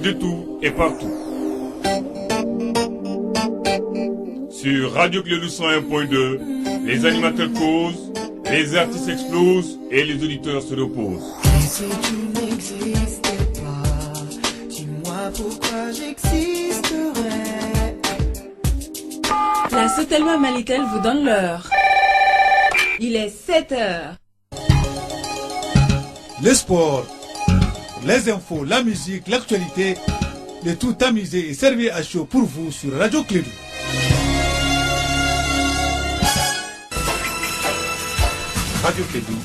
de tout et partout. Sur Radio Clédou 101.2, les animateurs causent, les artistes explosent et les auditeurs se reposent. Si tu n'existais pas, dis-moi pourquoi j'existerais. La Sotelma Malitel vous donne l'heure. Il est 7h. Le sport, les infos, la musique, l'actualité, le tout amusé et servi à chaud pour vous sur Radio Clédou. Radio Clédou,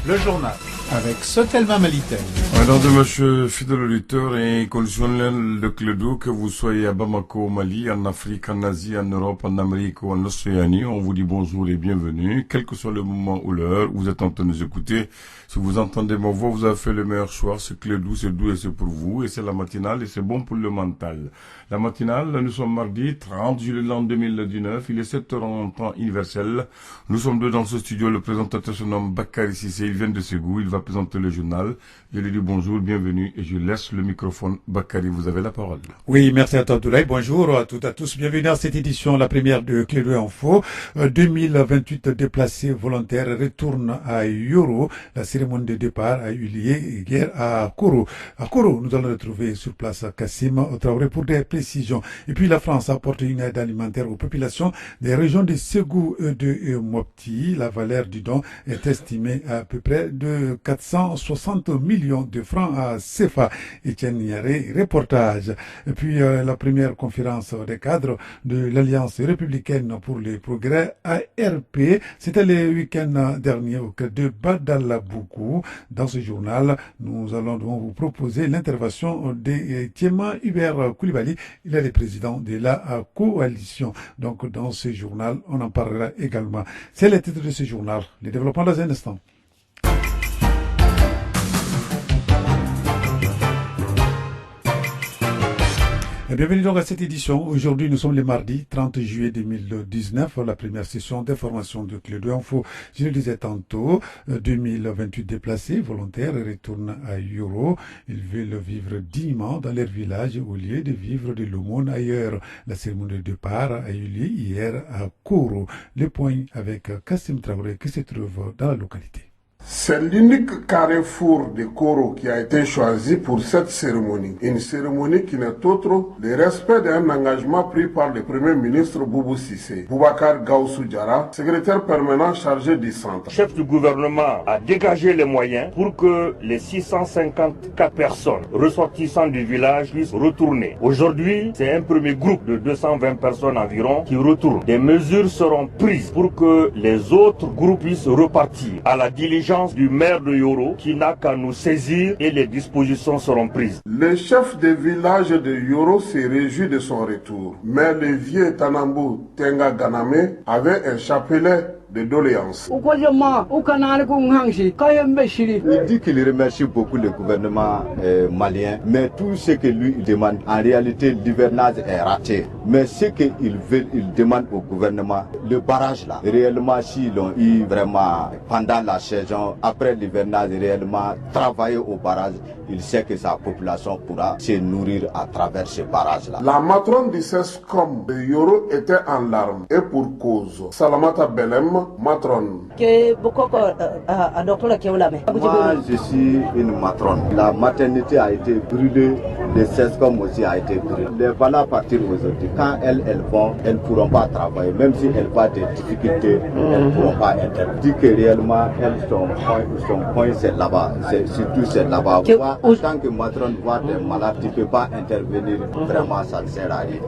le journal avec Sotelma Malitel. Mesdames et messieurs, fidèles auditeurs et conditionnels de Clédou, que vous soyez à Bamako, au Mali, en Afrique, en Asie, en Europe, en Amérique ou en Océanie, on vous dit bonjour et bienvenue, quel que soit le moment ou l'heure où vous êtes en train de nous écouter. Si vous entendez ma voix, vous avez fait le meilleur choix, c'est Clédou, c'est doux et c'est pour vous, et c'est la matinale et c'est bon pour le mental. La matinale, nous sommes mardi 30 juillet l'an 2019, il est 7h en temps universel. Nous sommes deux dans ce studio, le présentateur se nomme Bakary Cissé, il vient de Ségou, il va présenter le journal. Je lui dis bonjour, bienvenue et je laisse le microphone. Bakary, vous avez la parole. Oui, merci à toi Abdoulaye. Bonjour à toutes et à tous. Bienvenue à cette édition, la première de Clédou Info. 2028 déplacés volontaires retournent à Yoro. La cérémonie de départ a eu lieu hier à Koro. À Koro, nous allons retrouver sur place Kassim Traoré pour des précisions. Et puis la France apporte une aide alimentaire aux populations des régions de Ségou et de Mopti. La valeur du don est estimée à peu près de 460 millions de francs à CFA. Etienne Niaré, reportage. Et puis la première conférence des cadres de l'Alliance républicaine pour le progrès ARP, c'était le week-end dernier au cœur de Badalabougou. Dans ce journal, nous allons donc vous proposer l'intervention de Thiema Hubert Koulibaly. Il est le président de la coalition. Donc dans ce journal, on en parlera également. C'est le titre de ce journal. Le développement dans un instant. Et bienvenue donc à cette édition. Aujourd'hui, nous sommes le mardi 30 juillet 2019, la première session d'information de Clédou Info. Je le disais tantôt, 2028 déplacés volontaires retournent à Yoro. Ils veulent vivre dignement dans leur village au lieu de vivre de l'aumône ailleurs. La cérémonie de départ a eu lieu hier à Koro. Le point avec Kassim Traoré qui se trouve dans la localité. C'est l'unique carrefour de Koro qui a été choisi pour cette cérémonie. Une cérémonie qui n'est autre le respect d'un engagement pris par le Premier ministre Boubou Cissé. Boubacar Gaoussou Diarra, secrétaire permanent chargé du centre. Le chef du gouvernement a dégagé les moyens pour que les 654 personnes ressortissant du village puissent retourner. Aujourd'hui, c'est un premier groupe de 220 personnes environ qui retournent. Des mesures seront prises pour que les autres groupes puissent repartir à la diligence du maire de Yoro qui n'a qu'à nous saisir et les dispositions seront prises. Le chef de village de Yoro s'est réjoui de son retour. Mais le vieux Tanambou Tenga Ganame avait un chapelet de doléances. Il dit qu'il remercie beaucoup le gouvernement malien, mais tout ce que lui demande, en réalité l'hivernage est raté. Mais ce qu'il veut, il demande au gouvernement, le barrage là, réellement s'ils l'ont eu vraiment pendant la saison, après l'hivernage, réellement travailler au barrage, il sait que sa population pourra se nourrir à travers ce barrage là. La matronne du CESCOM de Yoro était en larmes, et pour cause. Salamata Belem, matronne. Moi, je suis une matronne. La maternité a été brûlée, le CESCOM aussi a été brûlé. Les voilà partir aujourd'hui. Quand elles vont, elles ne pourront pas travailler. Même si elles voient des difficultés, elles ne pourront pas intervenir. Dit que réellement, son point c'est là-bas. Surtout c'est là-bas. En tant que matronne, voir des malades, tu ne peux pas intervenir. Vraiment, ça ne sert à rien.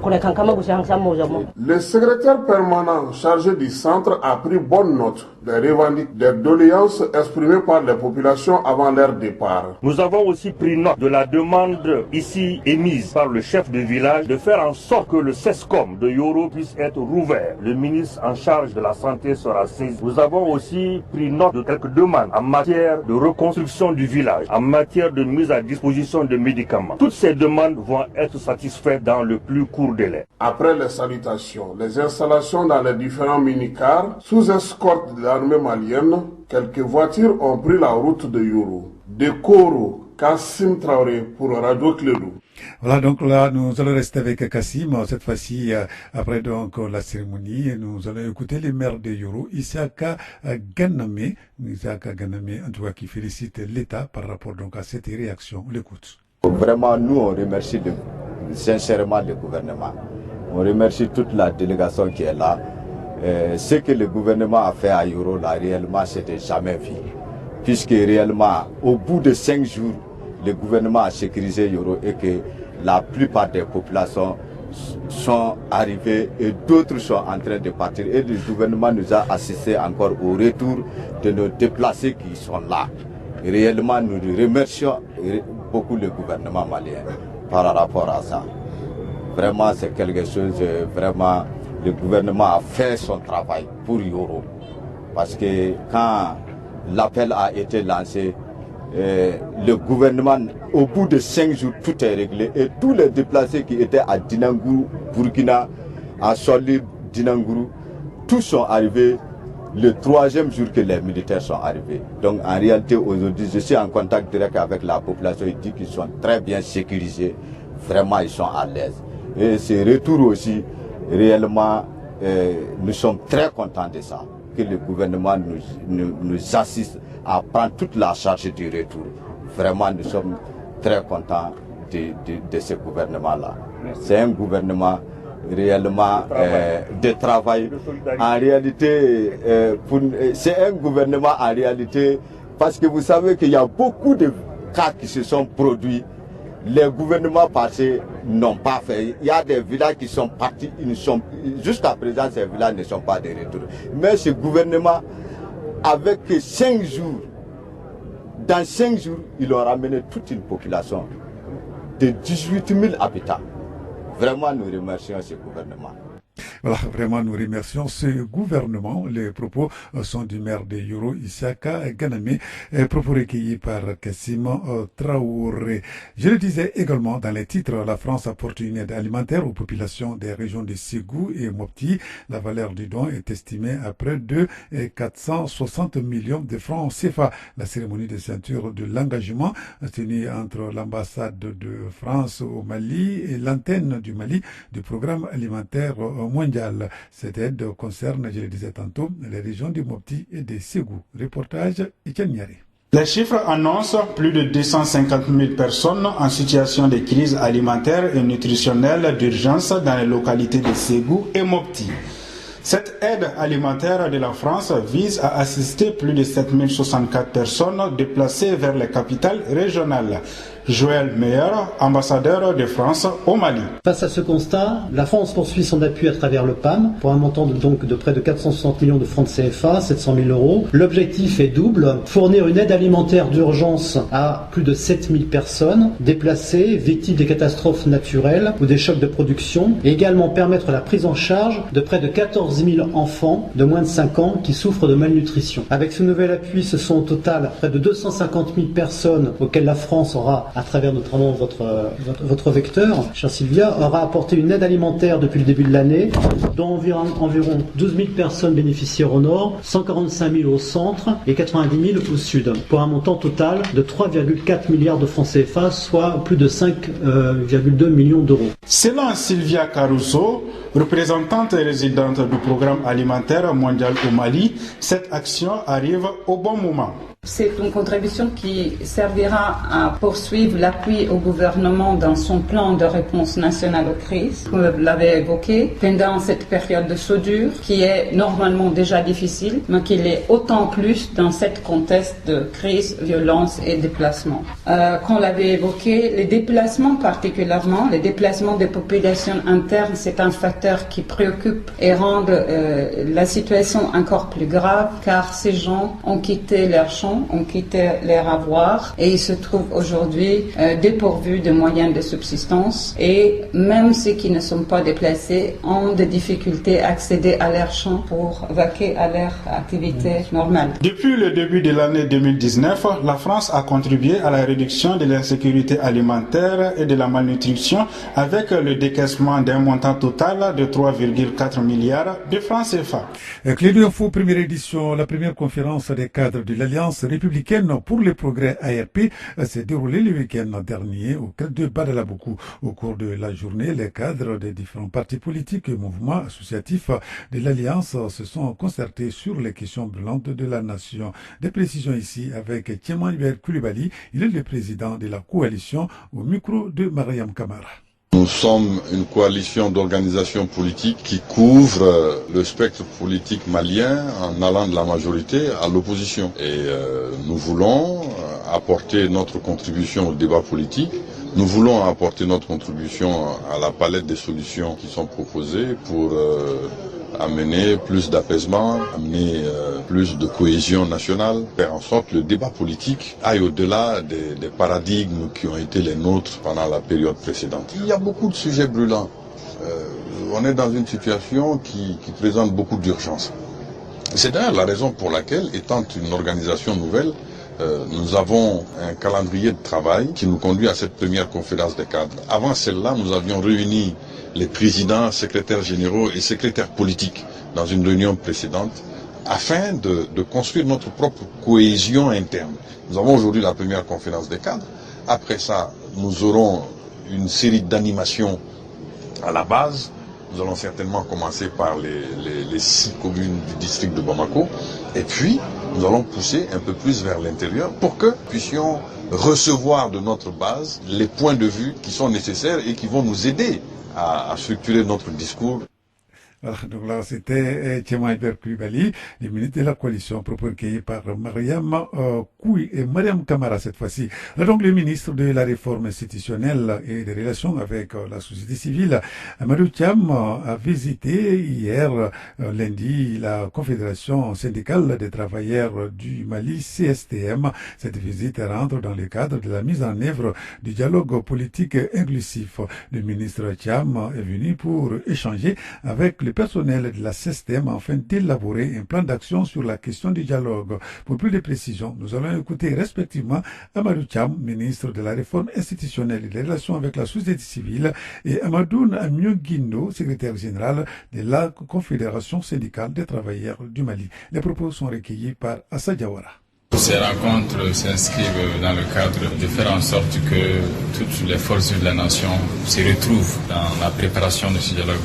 Le secrétaire permanent chargé du centre a pris bonne note des doléances exprimées par les populations avant leur départ. Nous avons aussi pris note de la demande ici émise par le chef de village de faire en sorte que le CESCOM de Yoro puisse être rouvert. Le ministre en charge de la santé sera saisi. Nous avons aussi pris note de quelques demandes en matière de reconstruction du village, en matière de mise à disposition de médicaments. Toutes ces demandes vont être satisfaites dans le plus court délai. Après les salutations, les installations dans les différents minicars, sous escorte de l'armée malienne, quelques voitures ont pris la route de Yoro. De Koro, Kassim Traoré pour Radio Clédou. Voilà, donc là, nous allons rester avec Kassim. Cette fois-ci, après donc la cérémonie, nous allons écouter les maires de Yoro, Isaka Ganame, en tout cas, qui félicite l'État par rapport donc à cette réaction. On l'écoute. Vraiment, nous, on remercie sincèrement le gouvernement. On remercie toute la délégation qui est là. Ce que le gouvernement a fait à Yoro, là, réellement, c'était jamais vu. Puisque réellement, au bout de 5 jours, le gouvernement a sécurisé Yoro et que la plupart des populations sont arrivées et d'autres sont en train de partir. Et le gouvernement nous a assisté encore au retour de nos déplacés qui sont là. Et réellement, nous remercions beaucoup le gouvernement malien par rapport à ça. Vraiment, c'est quelque chose, vraiment, le gouvernement a fait son travail pour Yoro. Parce que quand l'appel a été lancé, le gouvernement, au bout de 5 jours, tout est réglé et tous les déplacés qui étaient à Dinangourou, Burkina, à Solid, Dinangourou, tous sont arrivés le 3e jour que les militaires sont arrivés. Donc en réalité, aujourd'hui, je suis en contact direct avec la population. Ils disent qu'ils sont très bien sécurisés. Vraiment, ils sont à l'aise. Et ce retour aussi, réellement, nous sommes très contents de ça. Que le gouvernement nous assiste à prendre toute la charge du retour. Vraiment, nous sommes très contents de ce gouvernement-là. C'est un gouvernement réellement de travail. En réalité, c'est un gouvernement en réalité, parce que vous savez qu'il y a beaucoup de cas qui se sont produits. Les gouvernements passés n'ont pas fait. Il y a des villages qui sont partis, jusqu'à présent ces villages ne sont pas de retour. Mais ce gouvernement, avec 5 jours, dans 5 jours, ils ont ramené toute une population de 18 000 habitants. Vraiment, nous remercions ce gouvernement. Voilà, vraiment, nous remercions ce gouvernement. Les propos sont du maire de Yoro, Isaka Ganame, propos recueillis par Kassim Traoré. Je le disais également dans les titres, la France apporte une aide alimentaire aux populations des régions de Ségou et Mopti. La valeur du don est estimée à près de 460 millions de francs CFA. La cérémonie de ceinture de l'engagement tenue entre l'ambassade de France au Mali et l'antenne du Mali du programme alimentaire mondial. Cette aide concerne, je le disais tantôt, les régions du Mopti et de Ségou. Reportage Etienne Niari. Les chiffres annoncent plus de 250 000 personnes en situation de crise alimentaire et nutritionnelle d'urgence dans les localités de Ségou et Mopti. Cette aide alimentaire de la France vise à assister plus de 7064 personnes déplacées vers les capitales régionales. Joël Meyer, ambassadeur de France au Mali. Face à ce constat, la France poursuit son appui à travers le PAM pour un montant de près de 460 millions de francs de CFA, 700 000 euros. L'objectif est double, fournir une aide alimentaire d'urgence à plus de 7000 personnes déplacées, victimes des catastrophes naturelles ou des chocs de production, et également permettre la prise en charge de près de 14 000 enfants de moins de 5 ans qui souffrent de malnutrition. Avec ce nouvel appui, ce sont au total près de 250 000 personnes auxquelles la France aura, à travers notamment votre vecteur, chère Sylvia, aura apporté une aide alimentaire depuis le début de l'année, dont environ 12 000 personnes bénéficiaires au nord, 145 000 au centre et 90 000 au sud, pour un montant total de 3,4 milliards de francs CFA, soit plus de 5,2 millions d'euros. Selon Sylvia Caruso, représentante et résidente du programme alimentaire mondial au Mali, cette action arrive au bon moment. C'est une contribution qui servira à poursuivre l'appui au gouvernement dans son plan de réponse nationale aux crises, comme vous l'avez évoqué, pendant cette période de soudure qui est normalement déjà difficile, mais qui l'est autant plus dans cette contexte de crise, violence et déplacement. Qu'on l'avait évoqué, les déplacements particulièrement, les déplacements des populations internes, c'est un facteur qui préoccupe et rend la situation encore plus grave, car ces gens ont quitté leur champ, ont quitté leur avoir et ils se trouvent aujourd'hui dépourvus de moyens de subsistance, et même ceux qui ne sont pas déplacés ont des difficultés à accéder à leur champ pour vaquer à leur activité normale. Depuis le début de l'année 2019, la France a contribué à la réduction de l'insécurité alimentaire et de la malnutrition avec le décaissement d'un montant total de 3,4 milliards de francs CFA. Clé d'info, première édition, la première conférence des cadres de l'Alliance Alliance républicaine pour le progrès ARP s'est déroulée le week-end dernier au cadre de Badalaboku. Au cours de la journée, les cadres des différents partis politiques et mouvements associatifs de l'Alliance se sont concertés sur les questions brûlantes de la nation. Des précisions ici avec Tieman Iber Koulibaly, il est le président de la coalition au micro de Mariam Kamara. Nous sommes une coalition d'organisations politiques qui couvre le spectre politique malien en allant de la majorité à l'opposition. Et nous voulons apporter notre contribution au débat politique. Nous voulons apporter notre contribution à la palette des solutions qui sont proposées pour amener plus d'apaisement, amener plus de cohésion nationale, faire en sorte que le débat politique aille au-delà des paradigmes qui ont été les nôtres pendant la période précédente. Il y a beaucoup de sujets brûlants. On est dans une situation qui présente beaucoup d'urgence. C'est d'ailleurs la raison pour laquelle, étant une organisation nouvelle, nous avons un calendrier de travail qui nous conduit à cette première conférence des cadres. Avant celle-là, nous avions réuni les présidents, secrétaires généraux et secrétaires politiques dans une réunion précédente afin de construire notre propre cohésion interne. Nous avons aujourd'hui la première conférence des cadres. Après ça, nous aurons une série d'animations à la base. Nous allons certainement commencer par les 6 communes du district de Bamako. Et puis, nous allons pousser un peu plus vers l'intérieur pour que nous puissions recevoir de notre base les points de vue qui sont nécessaires et qui vont nous aider à structurer notre discours. Voilà, donc là, c'était Tieman Iber Koulibaly, le ministre de la coalition, propos recueillis par Mariam Kamara cette fois-ci. Donc, le ministre de la réforme institutionnelle et des relations avec la société civile, Amadou Thiam, a visité hier, lundi, la Confédération syndicale des travailleurs du Mali, CSTM. Cette visite rentre dans le cadre de la mise en œuvre du dialogue politique inclusif. Le ministre Thiam est venu pour échanger avec le personnel de la CSTM afin d'élaborer un plan d'action sur la question du dialogue. Pour plus de précisions, nous allons écouter respectivement Amadou Thiam, ministre de la réforme institutionnelle et des relations avec la société civile, et Amadoun Amio Guindo, secrétaire général de la Confédération syndicale des travailleurs du Mali. Les propos sont recueillis par Assa Diawara. Ces rencontres s'inscrivent dans le cadre de faire en sorte que toutes les forces de la nation se retrouvent dans la préparation de ce dialogue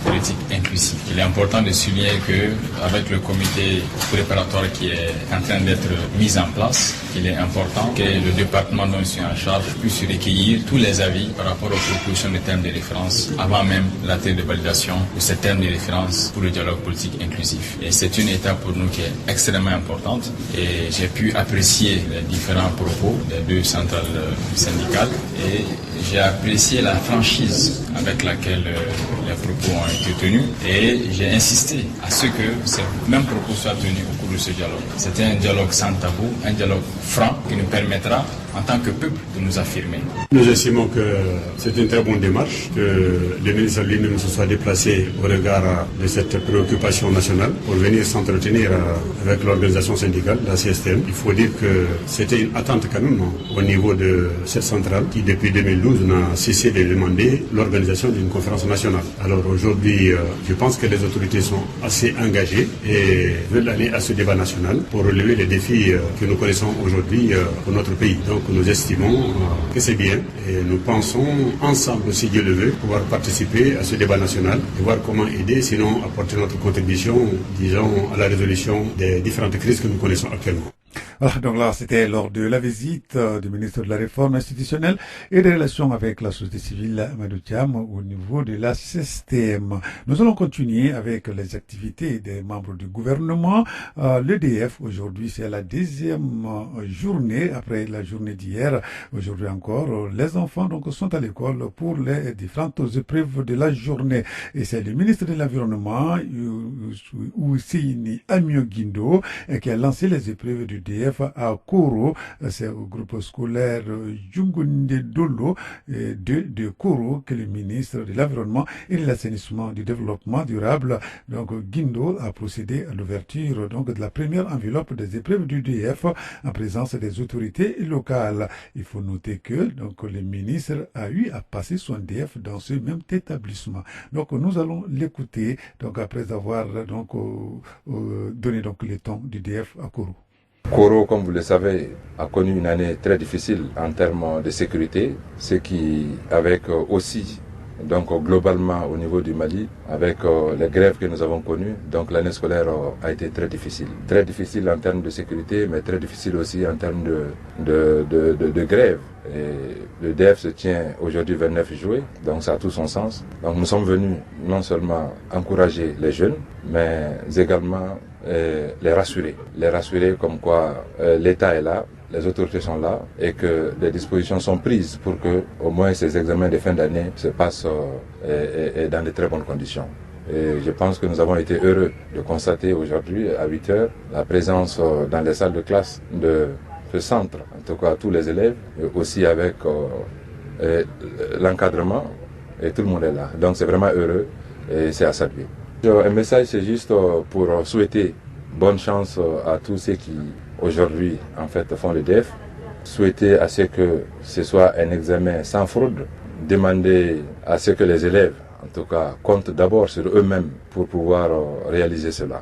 politique inclusif. Il est important de souligner qu'avec le comité préparatoire qui est en train d'être mis en place, il est important que le département dont je suis en charge puisse recueillir tous les avis par rapport aux propositions de termes de référence avant même la terme de validation de ces termes de référence pour le dialogue politique inclusif. Et c'est une étape pour nous qui est extrêmement importante et j'ai pu apprécier les différents propos des 2 centrales syndicales et j'ai apprécié la franchise avec laquelle les propos ont été tenus et j'ai insisté à ce que ces mêmes propos soient tenus au cours de ce dialogue. C'était un dialogue sans tabou, un dialogue franc qui nous permettra en tant que peuple de nous affirmer. Nous estimons que c'est une très bonne démarche, que le ministre lui-même se soit déplacé au regard de cette préoccupation nationale pour venir s'entretenir avec l'organisation syndicale, la CSTM. Il faut dire que c'était une attente quand même au niveau de cette centrale qui depuis 2012 n'a cessé de demander l'organisation d'une conférence nationale. Alors aujourd'hui, je pense que les autorités sont assez engagées et veulent aller à ce débat national pour relever les défis que nous connaissons aujourd'hui pour notre pays. Donc nous estimons que c'est bien et nous pensons ensemble, si Dieu le veut, pouvoir participer à ce débat national et voir comment aider, sinon apporter notre contribution, disons, à la résolution des différentes crises que nous connaissons actuellement. Voilà, donc là, c'était lors de la visite du ministre de la Réforme institutionnelle et des relations avec la société civile, Amadou Thiam, au niveau de la CSTM. Nous allons continuer avec les activités des membres du gouvernement. L'EDF, aujourd'hui, c'est la 2e journée, après la journée d'hier. Aujourd'hui encore, les enfants donc sont à l'école pour les différentes épreuves de la journée. Et c'est le ministre de l'Environnement, Ousseini Amio Guindo, qui a lancé les épreuves du DF à Koro, c'est au groupe scolaire Djungunde Dolo de Koro que le ministre de l'Environnement et de l'Assainissement du Développement durable, donc Guindo, a procédé à l'ouverture donc de la première enveloppe des épreuves du DF en présence des autorités locales. Il faut noter que donc le ministre a eu à passer son DF dans ce même établissement. Donc nous allons l'écouter donc après avoir donc donné donc le temps du DF à Koro. Koro, comme vous le savez, a connu une année très difficile en termes de sécurité, ce qui, avec aussi, donc globalement au niveau du Mali, avec les grèves que nous avons connues, donc l'année scolaire a été très difficile. Très difficile en termes de sécurité, mais très difficile aussi en termes de grève. Et le DF se tient aujourd'hui 29 juillet, donc ça a tout son sens. Donc nous sommes venus non seulement encourager les jeunes, mais également les rassurer comme quoi l'État est là, les autorités sont là et que les dispositions sont prises pour que au moins ces examens de fin d'année se passent dans de très bonnes conditions. Et je pense que nous avons été heureux de constater aujourd'hui à 8 heures la présence dans les salles de classe de ce centre, en tout cas tous les élèves, et aussi avec l'encadrement, et tout le monde est là. Donc c'est vraiment heureux et c'est à saluer. Un message, c'est juste pour souhaiter bonne chance à tous ceux qui aujourd'hui en fait font le DEF. Souhaiter à ce que ce soit un examen sans fraude. Demander à ce que les élèves, en tout cas, comptent d'abord sur eux-mêmes pour pouvoir réaliser cela.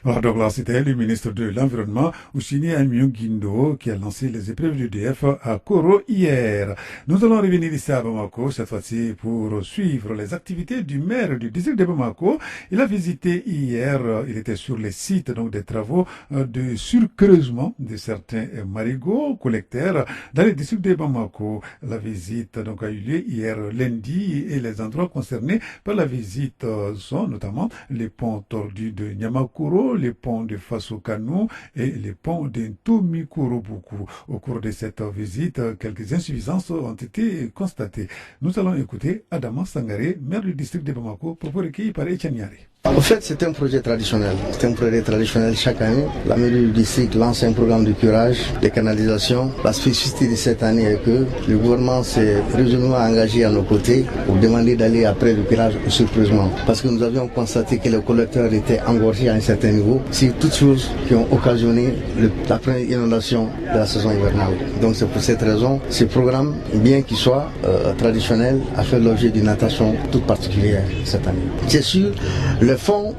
Alors donc là, c'était le ministre de l'Environnement, Ousini Amiou Guindo, qui a lancé les épreuves du DF à Koro hier. Nous allons revenir ici à Bamako, cette fois-ci pour suivre les activités du maire du district de Bamako. Il a visité hier, il était sur les sites donc des travaux de surcreusement de certains marigots collecteurs dans le district de Bamako. La visite donc a eu lieu hier lundi et les endroits concernés par la visite sont notamment les ponts tordus de Nyamakuro, les ponts de Fasokanou et les ponts de Ntomikorobuku. Au cours de cette visite, quelques insuffisances ont été constatées. Nous allons écouter Adama Sangaré, maire du district de Bamako, propos recueillis par Etienne Niari. En fait, c'est un projet traditionnel. C'est un projet traditionnel chaque année. La mairie du district lance un programme de curage, de canalisation. La spécificité de cette année est que le gouvernement s'est résolument engagé à nos côtés pour demander d'aller après le curage au surcreusement. Parce que nous avions constaté que les collecteurs étaient engorgés à un certain niveau. C'est toutes choses qui ont occasionné la première inondation de la saison hivernale. Donc c'est pour cette raison, ce programme, bien qu'il soit traditionnel, a fait l'objet d'une attention toute particulière cette année. C'est sûr, le fonds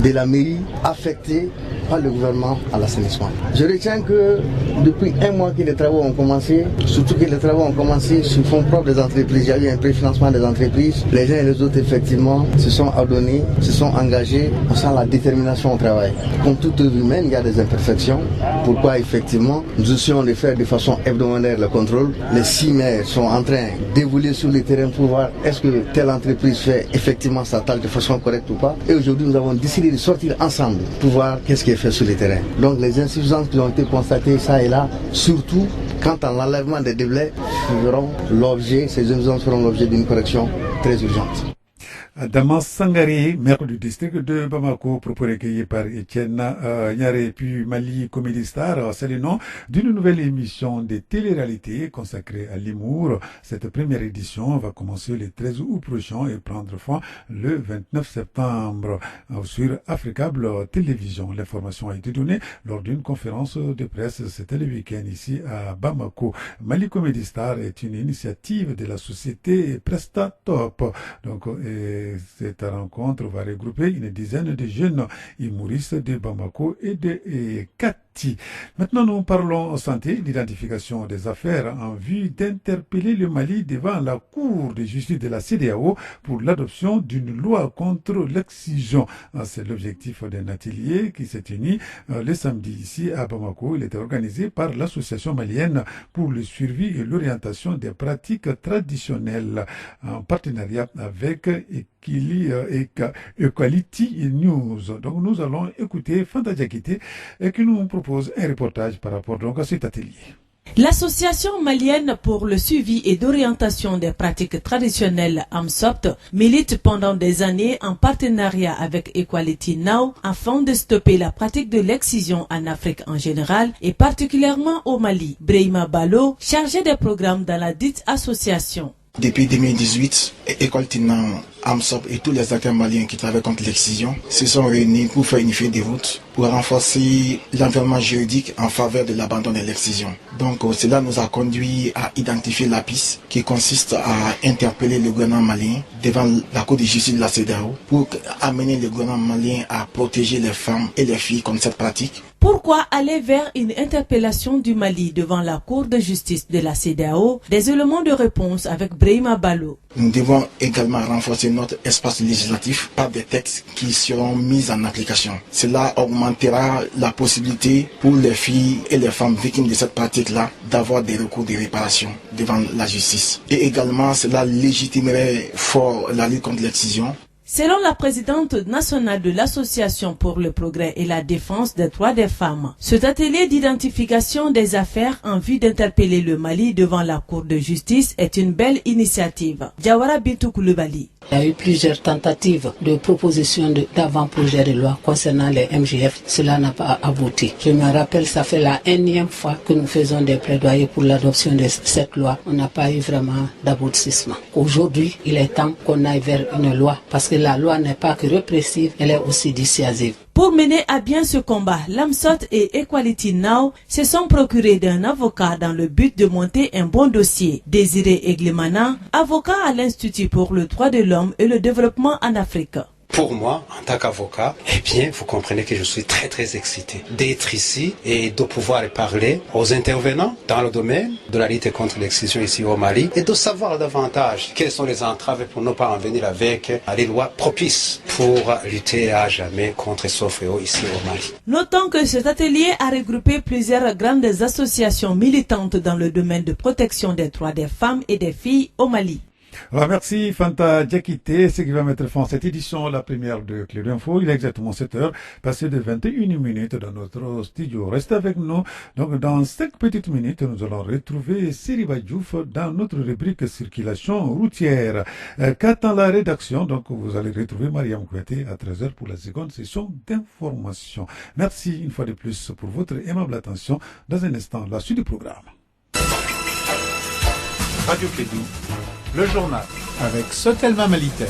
de la mairie affecté par le gouvernement à l'assainissement. Je retiens que depuis un mois que les travaux ont commencé, surtout que les travaux ont commencé sur fonds propres des entreprises, il y a eu un préfinancement des entreprises. Les uns et les autres, effectivement, se sont adonnés, se sont engagés, on sent la détermination au travail. Comme toute œuvre humaine, il y a des imperfections. Pourquoi, effectivement, nous essayons de faire de façon hebdomadaire le contrôle. Les 6 maires sont en train d'évoluer sur le terrain pour voir est-ce que telle entreprise fait effectivement sa tâche de façon correcte ou pas. Et aujourd'hui, nous avons décidé de sortir ensemble pour voir qu'est-ce qui est fait sur le terrain. Donc les insuffisances qui ont été constatées ça et là, surtout quant à l'enlèvement des déblays, ces insuffisances feront l'objet d'une correction très urgente. Damas Sangari, maire du district de Bamako, propos recueillis par Etienne Niaré, puis Mali Comédie Star. C'est le nom d'une nouvelle émission de télé-réalité consacrée à l'humour. Cette première édition va commencer le 13 août prochain et prendre fin le 29 septembre sur Africable Télévision. L'information a été donnée lors d'une conférence de presse. C'était le week-end ici à Bamako. Mali Comédie Star est une initiative de la société Prestatop. Donc, cette rencontre va regrouper une dizaine de jeunes humoristes de Bamako et de Kati. Maintenant, nous parlons santé, d'identification des affaires en vue d'interpeller le Mali devant la Cour de justice de la CEDEAO pour l'adoption d'une loi contre l'excision. C'est l'objectif d'un atelier qui s'est tenu le samedi ici à Bamako. Il était organisé par l'Association malienne pour le suivi et l'orientation des pratiques traditionnelles en partenariat avec Equality News. Donc nous allons écouter Fanta Diakité qui nous propose un reportage par rapport donc à cet atelier. L'Association malienne pour le suivi et d'orientation des pratiques traditionnelles AMSOPT milite pendant des années en partenariat avec Equality Now afin de stopper la pratique de l'excision en Afrique en général et particulièrement au Mali. Brahima Balo, chargé des programmes dans la dite association. Depuis 2018, Equality Now AMSOP et tous les acteurs maliens qui travaillent contre l'excision se sont réunis pour faire unifier des routes, pour renforcer l'environnement juridique en faveur de l'abandon de l'excision. Donc cela nous a conduit à identifier la piste qui consiste à interpeller le gouvernement malien devant la Cour de justice de la CEDEAO pour amener le gouvernement malien à protéger les femmes et les filles contre cette pratique. Pourquoi aller vers une interpellation du Mali devant la Cour de justice de la CEDEAO? Des éléments de réponse avec Brahima Ballo. Nous devons également renforcer notre espace législatif par des textes qui seront mis en application. Cela augmentera la possibilité pour les filles et les femmes victimes de cette pratique-là d'avoir des recours de réparation devant la justice. Et également, cela légitimerait fort la lutte contre l'excision. Selon la présidente nationale de l'Association pour le progrès et la défense des droits des femmes, cet atelier d'identification des affaires en vue d'interpeller le Mali devant la Cour de justice est une belle initiative. Diawara Bintou Koulibaly. Il y a eu plusieurs tentatives de propositions d'avant-projet de loi concernant les MGF. Cela n'a pas abouti. Je me rappelle, ça fait la énième fois que nous faisons des plaidoyers pour l'adoption de cette loi. On n'a pas eu vraiment d'aboutissement. Aujourd'hui, il est temps qu'on aille vers une loi parce que la loi n'est pas que répressive, elle est aussi dissuasive. Pour mener à bien ce combat, l'AMSOT et Equality Now se sont procurés d'un avocat dans le but de monter un bon dossier. Désiré Eglimana, avocat à l'Institut pour le droit de l'homme et le développement en Afrique. Pour moi, en tant qu'avocat, eh bien, vous comprenez que je suis très excité d'être ici et de pouvoir parler aux intervenants dans le domaine de la lutte contre l'excision ici au Mali et de savoir davantage quelles sont les entraves pour ne pas en venir avec les lois propices pour lutter à jamais contre ce fléau ici au Mali. Notons que cet atelier a regroupé plusieurs grandes associations militantes dans le domaine de protection des droits des femmes et des filles au Mali. Alors, merci Fanta Diakité, ce qui va mettre fin à cette édition, la première de Clé d'Info. Il est exactement 7h, passé de 21 minutes dans notre studio. Restez avec nous. Donc, dans 5 petites minutes, nous allons retrouver Seriba Diouf dans notre rubrique circulation routière. Qu'attend la rédaction? Donc, vous allez retrouver Mariam Kouyaté à 13h pour la seconde session d'information. Merci une fois de plus pour votre aimable attention. Dans un instant, la suite du programme. Radio Kédou, le journal avec Sotelma Malitel.